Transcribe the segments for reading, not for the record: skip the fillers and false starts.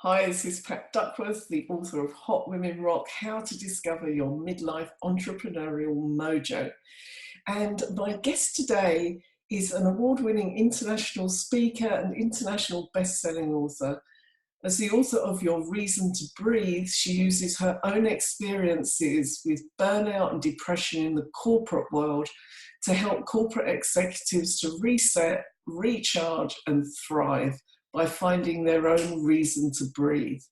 Hi, this is Pat Duckworth, the author of Hot Women Rock, How to Discover Your Midlife Entrepreneurial Mojo. And my guest today is an award-winning international speaker and international best-selling author. As the author of Your Reason to Breathe, she uses her own experiences with burnout and depression in the corporate world to help corporate executives to reset, recharge, and thrive by finding their own reason to breathe.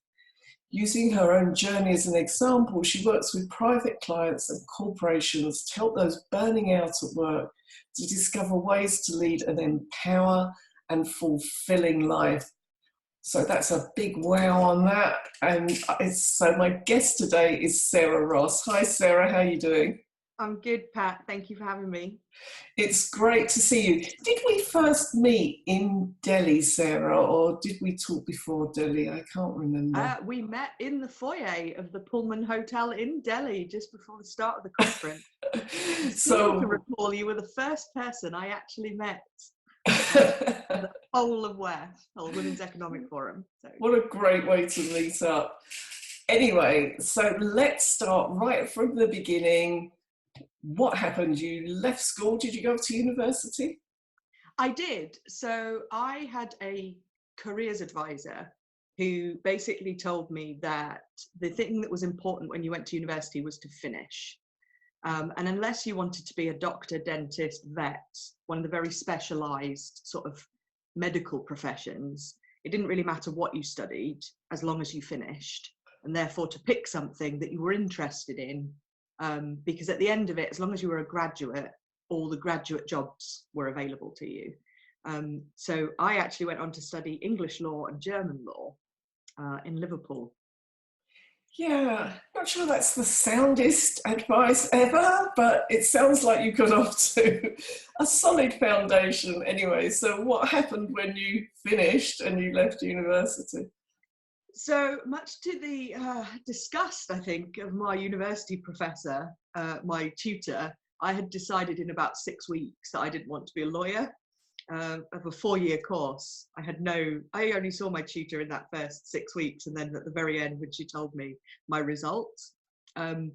Using her own journey as an example, she works with private clients and corporations to help those burning out at work to discover ways to lead an empower and fulfilling life. So that's a big wow on that. And so my guest today is Sarah Ross. Hi, Sarah, how are you doing? I'm good, Pat. Thank you for having me. It's great to see you. Did we first meet in Delhi, Sarah, or did we talk before Delhi? I can't remember. We met in the foyer of the Pullman Hotel in Delhi just before the start of the conference. I seem to recall you were the first person I actually met the whole of West, or Women's Economic Forum. So. What a great way to meet up. Anyway, so let's start right from the beginning. What happened? You left school. Did you go to university? I did. So I had a careers advisor who basically told me that the thing that was important when you went to university was to finish. And unless you wanted to be a doctor, dentist, vet, one of the very specialized sort of medical professions, it didn't really matter what you studied as long as you finished. And therefore to pick something that you were interested in, because at the end of it, as long as you were a graduate, all the graduate jobs were available to you. So I actually went on to study English law and German law in Liverpool. Yeah, not sure that's the soundest advice ever, but it sounds like you got off to a solid foundation anyway. So what happened when you finished and you left university? So much to the disgust, I think, of my university professor, my tutor, I had decided in about 6 weeks that I didn't want to be a lawyer. Of a 4-year course, I only saw my tutor in that first 6 weeks, and then at the very end when she told me my results, the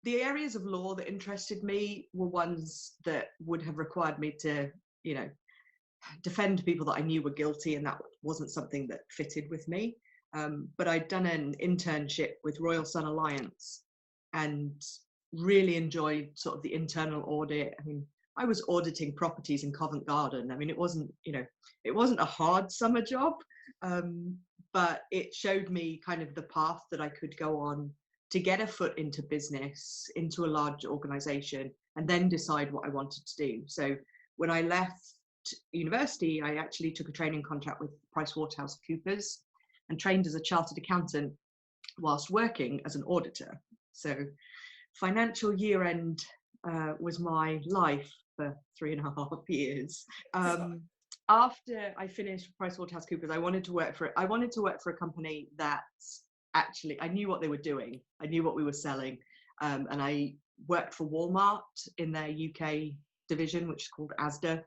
areas of law that interested me were ones that would have required me to, defend people that I knew were guilty, and that wasn't something that fitted with me. But I'd done an internship with Royal Sun Alliance and really enjoyed sort of the internal audit. I mean, I was auditing properties in Covent Garden. I mean, it wasn't a hard summer job, but it showed me kind of the path that I could go on to get a foot into business, into a large organization, and then decide what I wanted to do. So when I left university, I actually took a training contract with PricewaterhouseCoopers and trained as a chartered accountant whilst working as an auditor. So financial year end was my life for 3.5 years. After I finished PricewaterhouseCoopers, I wanted to work for a company that actually, I knew what they were doing. I knew what we were selling. And I worked for Walmart in their UK division, which is called Asda.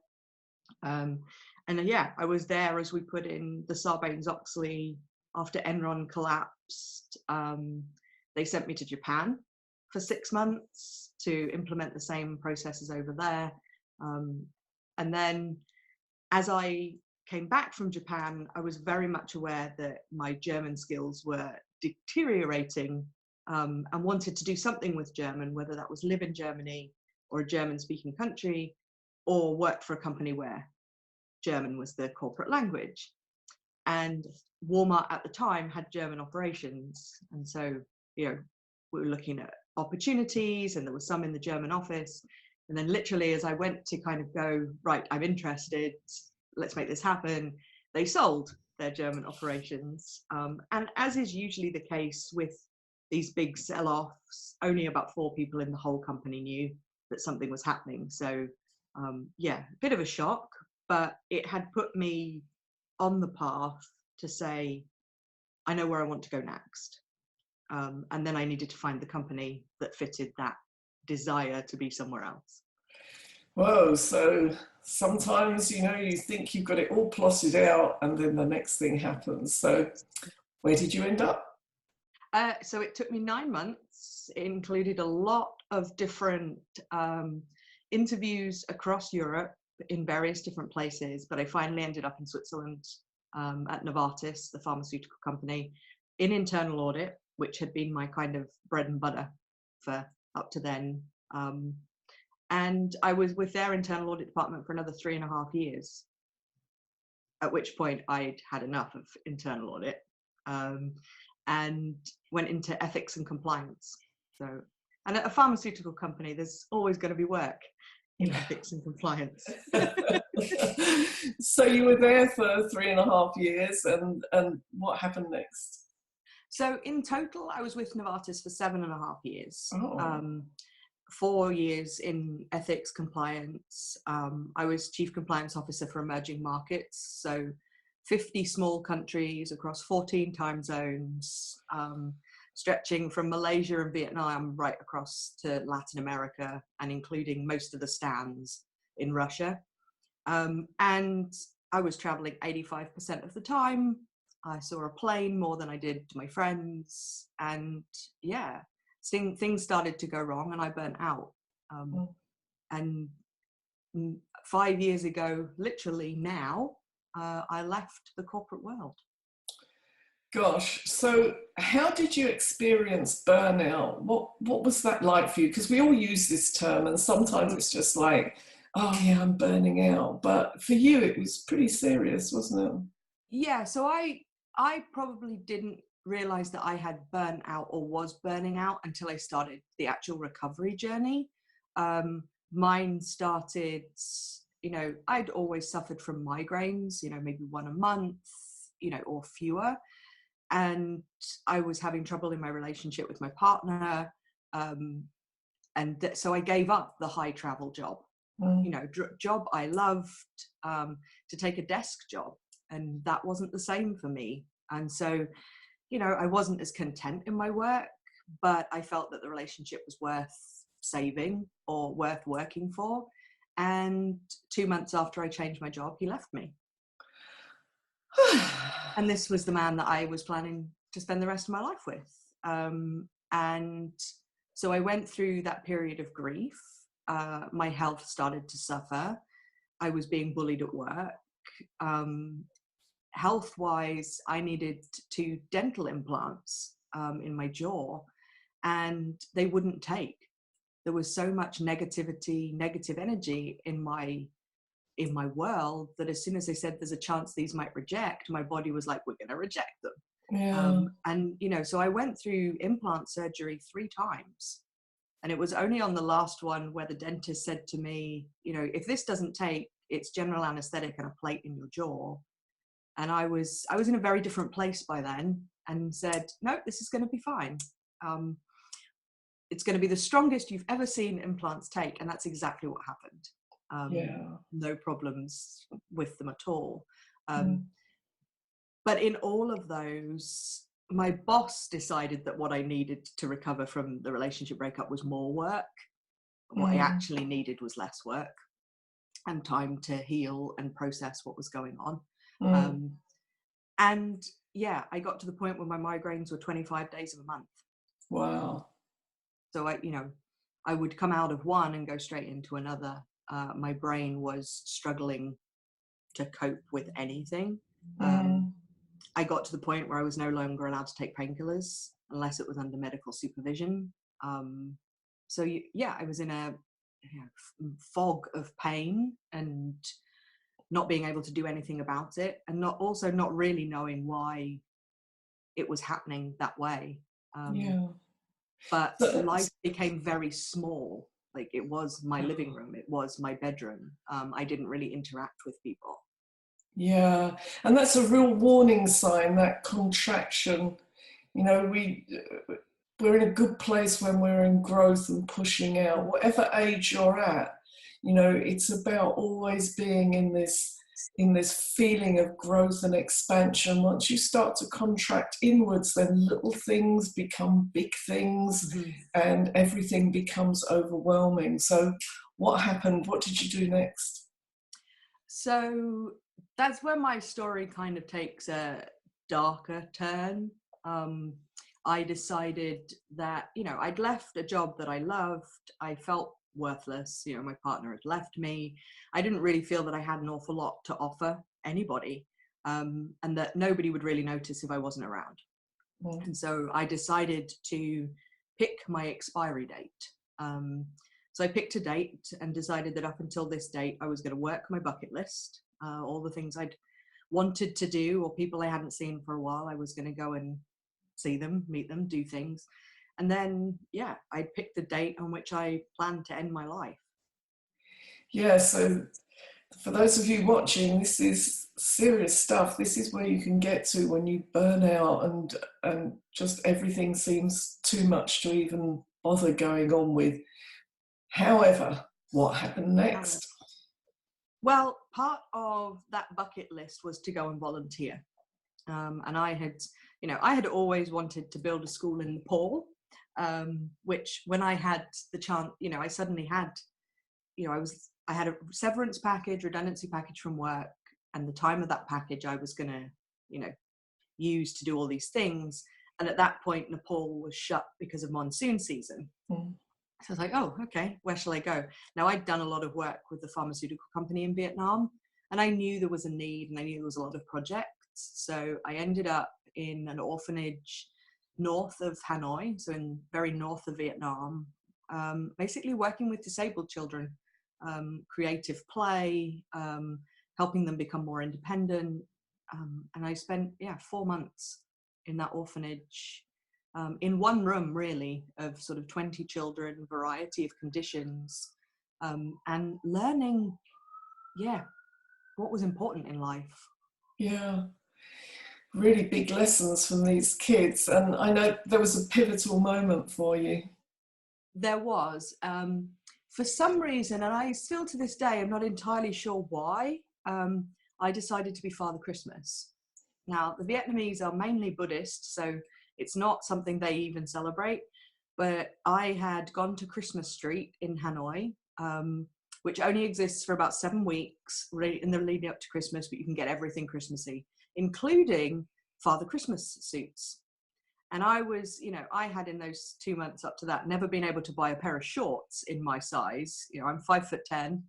I was there as we put in the Sarbanes-Oxley after Enron collapsed. They sent me to Japan for 6 months to implement the same processes over there. And then as I came back from Japan, I was very much aware that my German skills were deteriorating, and wanted to do something with German, whether that was live in Germany or a German-speaking country, or work for a company where German was the corporate language. And Walmart at the time had German operations. And so, we were looking at opportunities, and there was some in the German office. And then literally as I went to kind of go, right, I'm interested, let's make this happen, they sold their German operations. And as is usually the case with these big sell-offs, only about 4 people in the whole company knew that something was happening. So a bit of a shock, but it had put me on the path to say, I know where I want to go next. And then I needed to find the company that fitted that desire to be somewhere else. Whoa, so Sometimes, you know, you think you've got it all plotted out and then the next thing happens. So where did you end up? So it took me 9 months. It included a lot of different interviews across Europe in various different places, but I finally ended up in Switzerland at Novartis, the pharmaceutical company, in internal audit, which had been my kind of bread and butter for up to then. And I was with their internal audit department for another 3.5 years, at which point I'd had enough of internal audit, and went into ethics and compliance. So, and at a pharmaceutical company, there's always going to be work in ethics and compliance. So you were there for 3.5 years, and what happened next? So in total, I was with Novartis for 7.5 years. Oh. 4 years in ethics compliance. I was chief compliance officer for emerging markets. So 50 small countries across 14 time zones, stretching from Malaysia and Vietnam right across to Latin America, and including most of the stands in Russia. And I was traveling 85% of the time. I saw a plane more than I did to my friends. And yeah, things started to go wrong and I burnt out. And 5 years ago, literally now, I left the corporate world. Gosh, so how did you experience burnout? What was that like for you? Because we all use this term and sometimes it's just like, oh yeah, I'm burning out. But for you, it was pretty serious, wasn't it? Yeah, so I probably didn't realize that I had burnt out or was burning out until I started the actual recovery journey. Mine started, you know, I'd always suffered from migraines, you know, maybe one a month, you know, or fewer. And I was having trouble in my relationship with my partner. So I gave up the high travel job, you know, job I loved, to take a desk job. And that wasn't the same for me. And so, you know, I wasn't as content in my work, but I felt that the relationship was worth saving or worth working for. And 2 months after I changed my job, he left me. And this was the man that I was planning to spend the rest of my life with. And so I went through that period of grief. My health started to suffer. I was being bullied at work. Health-wise, I needed 2 dental implants in my jaw, and they wouldn't take. There was so much negativity, negative energy in my world that as soon as they said there's a chance these might reject, my body was like, we're going to reject them. Yeah. And, you know, so I went through implant surgery 3 times. And it was only on the last one where the dentist said to me, you know, if this doesn't take, it's general anesthetic and a plate in your jaw. And I was in a very different place by then and said, no, this is going to be fine. It's going to be the strongest you've ever seen implants take. And that's exactly what happened. No problems with them at all. But in all of those, my boss decided that what I needed to recover from the relationship breakup was more work. What I actually needed was less work and time to heal and process what was going on. And yeah, I got to the point where my migraines were 25 days of a month. Wow. So I would come out of one and go straight into another. My brain was struggling to cope with anything. I got to the point where I was no longer allowed to take painkillers unless it was under medical supervision. So yeah, I was in a fog of pain and not being able to do anything about it, and not really knowing why it was happening that way. But life became very small. Like, it was my living room, it was my bedroom. I didn't really interact with people. Yeah, and that's a real warning sign, that contraction. You know, we're in a good place when we're in growth and pushing out. Whatever age you're at, you know, it's about always being in this feeling of growth and expansion. Once you start to contract inwards, then little things become big things, and everything becomes overwhelming. So what happened? What did you do next? So that's where my story kind of takes a darker turn. Um, I decided that, I'd left a job that I loved. I felt worthless. My partner had left me. I didn't really feel that I had an awful lot to offer anybody, and that nobody would really notice if I wasn't around. Mm. And so I decided to pick my expiry date. So I picked a date and decided that up until this date, I was going to work my bucket list, all the things I'd wanted to do or people I hadn't seen for a while. I was going to go and see them, meet them, do things. And then, yeah, I picked the date on which I planned to end my life. Yeah, so for those of you watching, this is serious stuff. This is where you can get to when you burn out and just everything seems too much to even bother going on with. However, what happened next? Well, part of that bucket list was to go and volunteer. And I had always wanted to build a school in Nepal, which when I had the chance, I suddenly had, I had a severance package, redundancy package from work, and the time of that package I was going to, use to do all these things. And at that point, Nepal was shut because of monsoon season. Mm. So I was like, oh, okay, where shall I go? Now, I'd done a lot of work with the pharmaceutical company in Vietnam, and I knew there was a need and I knew there was a lot of projects. So I ended up in an orphanage north of Hanoi, so in very north of Vietnam, basically working with disabled children, creative play, helping them become more independent. And I spent, 4 months in that orphanage, in one room really of sort of 20 children, variety of conditions, and learning, what was important in life. Yeah, really big lessons from these kids. And I know there was a pivotal moment for you. There was, for some reason, and I still to this day, I'm not entirely sure why, I decided to be Father Christmas. Now, the Vietnamese are mainly Buddhist, so it's not something they even celebrate. But I had gone to Christmas Street in Hanoi, which only exists for about 7 weeks in the leading up to Christmas, but you can get everything Christmassy, including Father Christmas suits. And I was, I had in those 2 months up to that never been able to buy a pair of shorts in my size. I'm 5'10",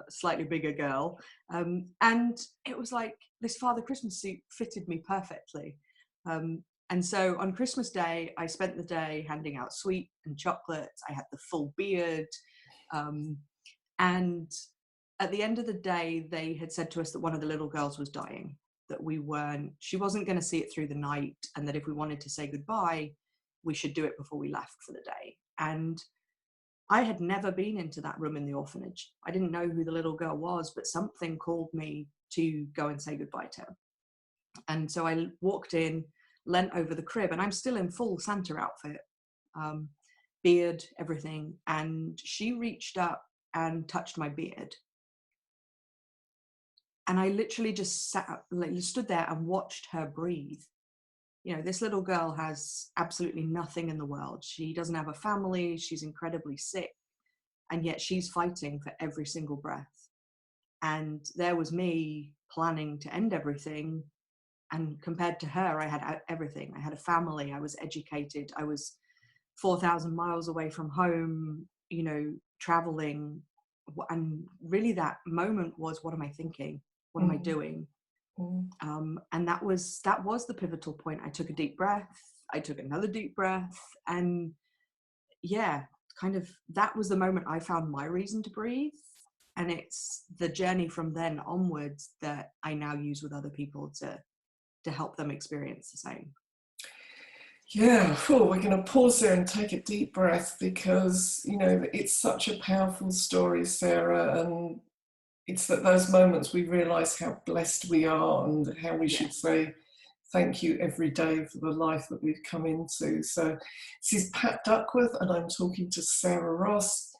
slightly bigger girl. And it was like this Father Christmas suit fitted me perfectly. And so on Christmas Day, I spent the day handing out sweet and chocolates. I had the full beard. And at the end of the day, they had said to us that one of the little girls was dying, that she wasn't going to see it through the night, and that if we wanted to say goodbye, we should do it before we left for the day. And I had never been into that room in the orphanage. I didn't know who the little girl was, but something called me to go and say goodbye to her. And so I walked in, leant over the crib, and I'm still in full Santa outfit, beard, everything. And she reached up and touched my beard. And I literally just stood there and watched her breathe. This little girl has absolutely nothing in the world. She doesn't have a family. She's incredibly sick. And yet she's fighting for every single breath. And there was me planning to end everything. And compared to her, I had everything. I had a family. I was educated. I was 4,000 miles away from home, traveling. And really that moment was, what am I thinking? What am I doing? And that was the pivotal point. I took a deep breath. I took another deep breath. And kind of that was the moment I found my reason to breathe. And it's the journey from then onwards that I now use with other people to help them experience the same. Yeah, cool. We're going to pause there and take a deep breath because, it's such a powerful story, Sarah. And it's at those moments we realise how blessed we are and how we should say thank you every day for the life that we've come into. So this is Pat Duckworth and I'm talking to Sarah Ross.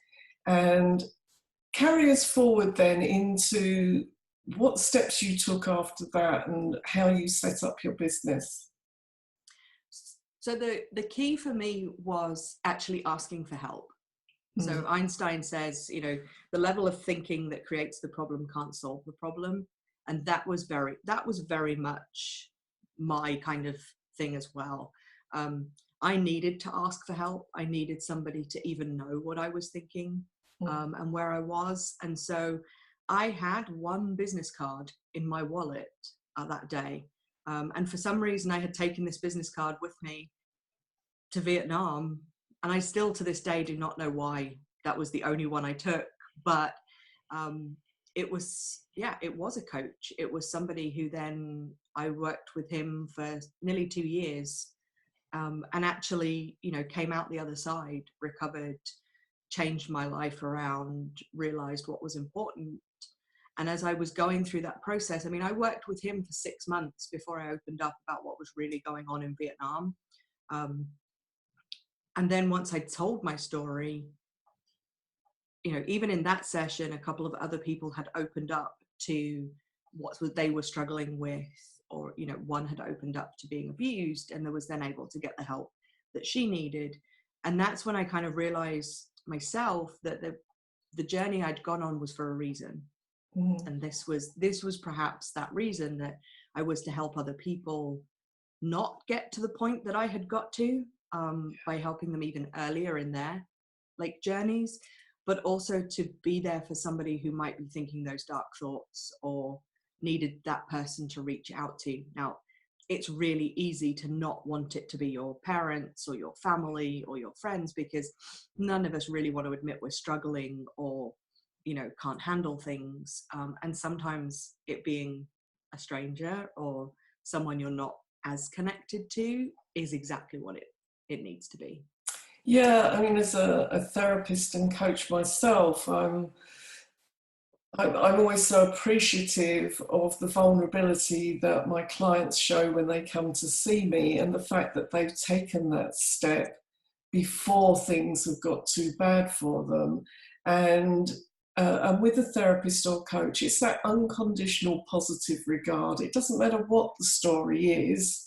And carry us forward then into what steps you took after that and how you set up your business. So the key for me was actually asking for help. So Einstein says, you know, the level of thinking that creates the problem can't solve the problem. And that was very much my kind of thing as well. I needed to ask for help. I needed somebody to even know what I was thinking, and where I was. And so I had one business card in my wallet that day. And for some reason, I had taken this business card with me to Vietnam. And I still to this day do not know why that was the only one I took. But it was a coach. It was somebody who then I worked with him for nearly 2 years, and actually, you know, came out the other side, recovered, changed my life around, realized what was important. And as I was going through that process, I mean, I worked with him for 6 months before I opened up about what was really going on in Vietnam. And then once I told my story, you know, even in that session, a couple of other people had opened up to what they were struggling with, or, you know, one had opened up to being abused and was then able to get the help that she needed. And that's when I kind of realized myself that the journey I'd gone on was for a reason. And this was perhaps that reason, that I was to help other people not get to the point that I had got to, by helping them even earlier in their like journeys, but also to be there for somebody who might be thinking those dark thoughts or needed that person to reach out to. Now, it's really easy to not want it to be your parents or your family or your friends, because none of us really want to admit we're struggling or, you know, can't handle things. And sometimes it being a stranger or someone you're not as connected to is exactly what it needs to be. Yeah, I mean, as a therapist and coach myself, I'm always so appreciative of the vulnerability that my clients show when they come to see me, and the fact that they've taken that step before things have got too bad for them. And with a therapist or coach, it's that unconditional positive regard. It doesn't matter what the story is.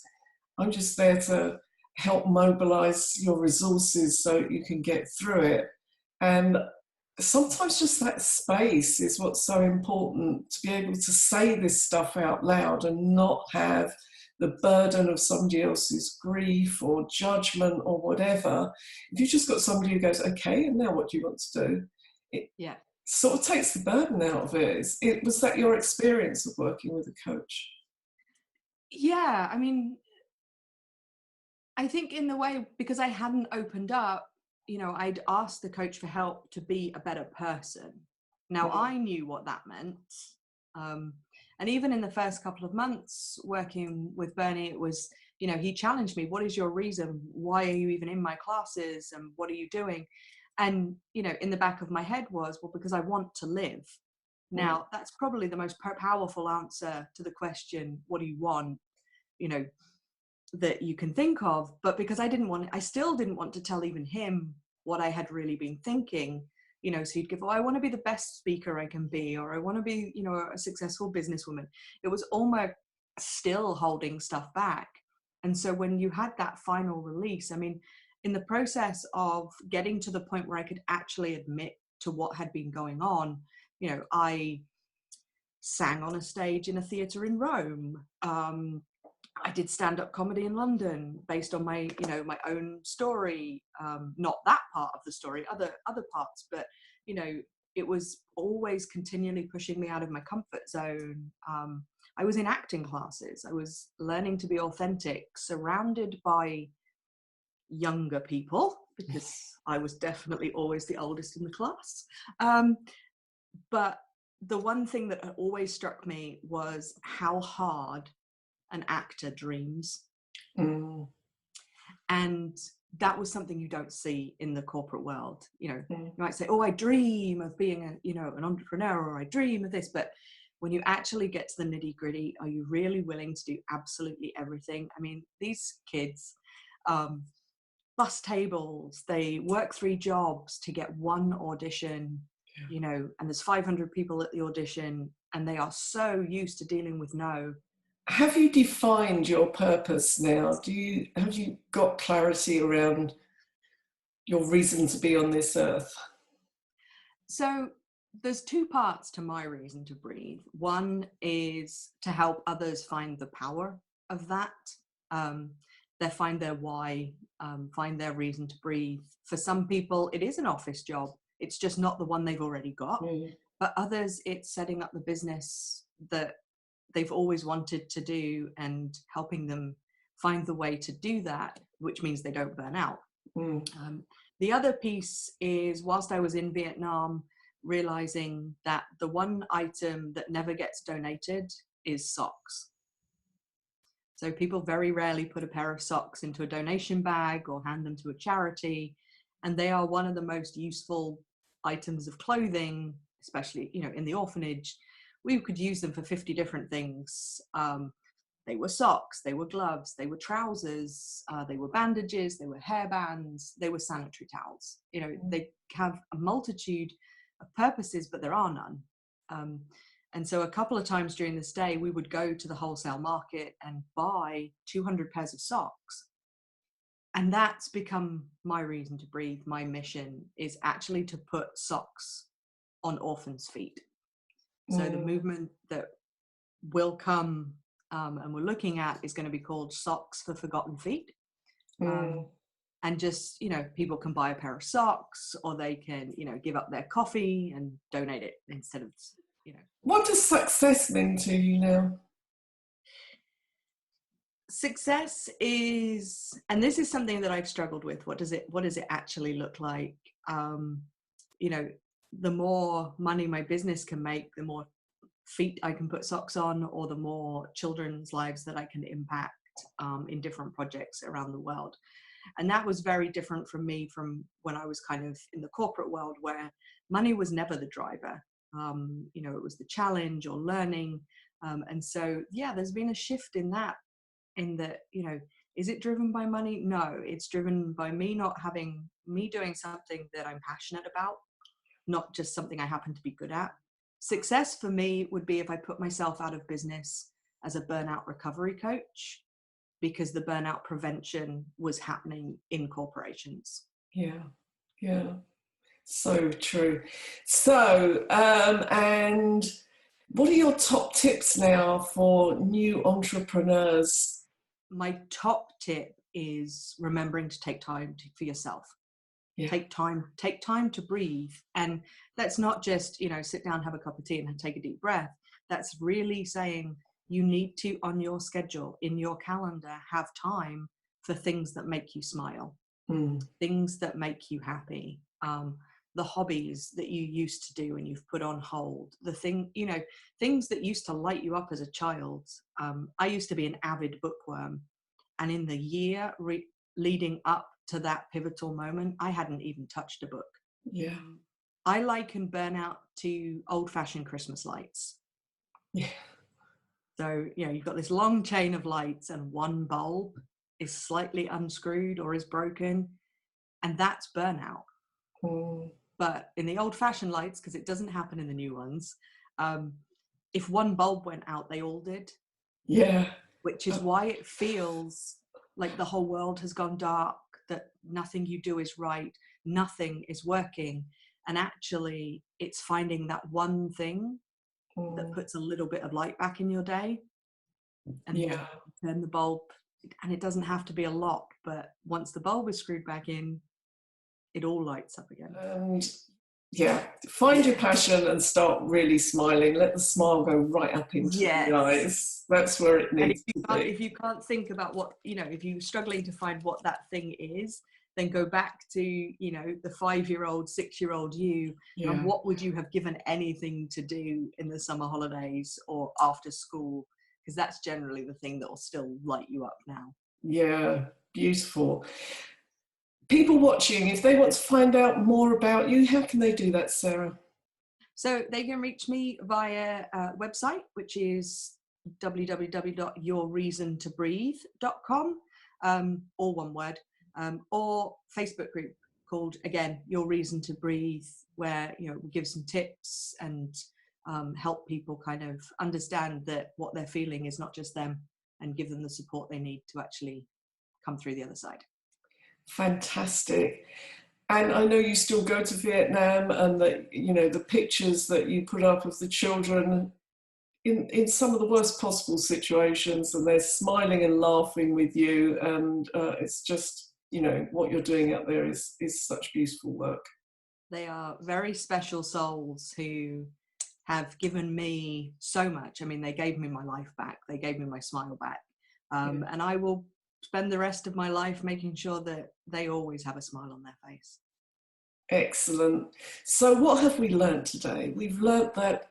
I'm just there to help mobilize your resources so you can get through it. And sometimes just that space is what's so important, to be able to say this stuff out loud and not have the burden of somebody else's grief or judgment or whatever. If you've just got somebody who goes, okay, and now what do you want to do? It sort of takes the burden out of it. Was that your experience of working with a coach? Yeah, I mean, I think in the way, because I hadn't opened up, you know, I'd asked the coach for help to be a better person. Now, I knew what that meant. And even in the first couple of months working with Bernie, it was, you know, he challenged me. What is your reason? Why are you even in my classes? And what are you doing? And, you know, in the back of my head was, well, because I want to live. Now, that's probably the most powerful answer to the question, what do you want? You know, that you can think of. But because I still didn't want to tell even him what I had really been thinking, you know, so he'd give, oh, I want to be the best speaker I can be, or I want to be, you know, a successful businesswoman. It was almost still holding stuff back. And so when you had that final release, I mean, in the process of getting to the point where I could actually admit to what had been going on, you know, I sang on a stage in a theatre in Rome. I did stand-up comedy in London based on my, you know, my own story. Not that part of the story, other parts, but, you know, it was always continually pushing me out of my comfort zone. I was in acting classes. I was learning to be authentic, surrounded by younger people, because I was definitely always the oldest in the class. But the one thing that always struck me was how hard an actor dreams. And that was something you don't see in the corporate world. You know, you might say, oh, I dream of being an entrepreneur, or I dream of this. But when you actually get to the nitty gritty, are you really willing to do absolutely everything? I mean, these kids, bus tables, they work 3 jobs to get one audition, you know, and there's 500 people at the audition, and they are so used to dealing with no. Have you defined your purpose now? Have you got clarity around your reason to be on this earth? So there's two parts to my reason to breathe. One is to help others find the power of that. Um, they find their why, find their reason to breathe. For some people, it is an office job. It's just not the one they've already got. But others, it's setting up the business that they've always wanted to do and helping them find the way to do that, which means they don't burn out. The other piece is, whilst I was in Vietnam, realizing that the one item that never gets donated is socks. So people very rarely put a pair of socks into a donation bag or hand them to a charity. And they are one of the most useful items of clothing, especially, you know, in the orphanage. We could use them for 50 different things. They were socks, they were gloves, they were trousers, they were bandages, they were hairbands, they were sanitary towels. You know, they have a multitude of purposes, but there are none. And so a couple of times during this day, we would go to the wholesale market and buy 200 pairs of socks. And that's become my reason to breathe. My mission is actually to put socks on orphans' feet. So the movement that will come and we're looking at is going to be called Socks for Forgotten Feet. And just, you know, people can buy a pair of socks, or they can, you know, give up their coffee and donate it instead of, you know. What does success mean to you now? Success is, and this is something that I've struggled with. What does it actually look like? You know, the more money my business can make, the more feet I can put socks on, or the more children's lives that I can impact in different projects around the world. And that was very different from me from when I was kind of in the corporate world, where money was never the driver. You know, it was the challenge or learning. And so, yeah, there's been a shift in that, in that, you know, is it driven by money? No, it's driven by me doing something that I'm passionate about, not just something I happen to be good at. Success for me would be if I put myself out of business as a burnout recovery coach, because the burnout prevention was happening in corporations. Yeah, so true. So, and what are your top tips now for new entrepreneurs? My top tip is remembering to take time for yourself. Take time to breathe. And that's not just, you know, sit down, have a cup of tea and take a deep breath. That's really saying you need to, on your schedule, in your calendar, have time for things that make you smile, things that make you happy, the hobbies that you used to do and you've put on hold, things that used to light you up as a child. I used to be an avid bookworm, and in the year leading up to that pivotal moment, I hadn't even touched a book. I liken burnout to old-fashioned Christmas lights. So, you know, you've got this long chain of lights and one bulb is slightly unscrewed or is broken, and that's burnout. But in the old-fashioned lights, because it doesn't happen in the new ones, if one bulb went out, they all did. Which is why it feels like the whole world has gone dark, that nothing you do is right, nothing is working. And actually, it's finding that one thing that puts a little bit of light back in your day. And then turn the bulb, and it doesn't have to be a lot, but once the bulb is screwed back in, it all lights up again. Find your passion and start really smiling. Let the smile go right up into your eyes. That's where it needs to be. If you can't think about what, you know, if you're struggling to find what that thing is, then go back to, you know, the 5-year-old, 6-year-old you, and what would you have given anything to do in the summer holidays or after school? Because that's generally the thing that will still light you up now. Yeah, beautiful. People watching, if they want to find out more about you, how can they do that, Sarah? So they can reach me via a website, which is www.yourreasontobreathe.com, all one word, or Facebook group called, again, Your Reason to Breathe, where, you know, we give some tips and help people kind of understand that what they're feeling is not just them, and give them the support they need to actually come through the other side. Fantastic. And I know you still go to Vietnam, and that, you know, the pictures that you put up of the children in some of the worst possible situations, and they're smiling and laughing with you, and it's just, you know, what you're doing out there is such beautiful work. They are very special souls who have given me so much. I mean, they gave me my life back. They gave me my smile back. Yeah. And I will spend the rest of my life making sure that they always have a smile on their face. Excellent. So, what have we learnt today? We've learnt that,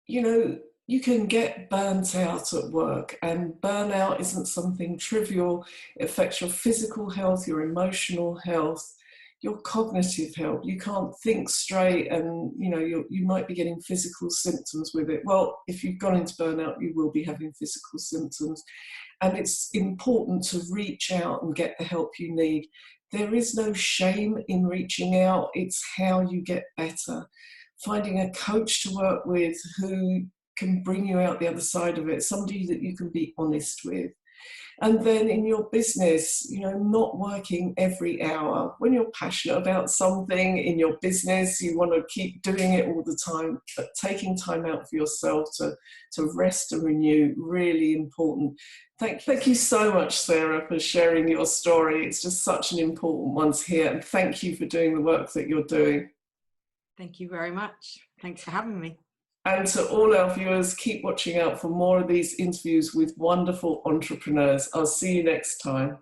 you know, you can get burnt out at work, and burnout isn't something trivial. It affects your physical health, your emotional health, your cognitive health. You can't think straight, and, you know, you might be getting physical symptoms with it. Well, if you've gone into burnout, you will be having physical symptoms. And it's important to reach out and get the help you need. There is no shame in reaching out, it's how you get better. Finding a coach to work with who can bring you out the other side of it, somebody that you can be honest with. And then in your business, you know, not working every hour. When you're passionate about something in your business, you want to keep doing it all the time, but taking time out for yourself to rest and renew, really important. Thank you so much, Sarah, for sharing your story. It's just such an important one to hear. And thank you for doing the work that you're doing. Thank you very much. Thanks for having me. And to all our viewers, keep watching out for more of these interviews with wonderful entrepreneurs. I'll see you next time.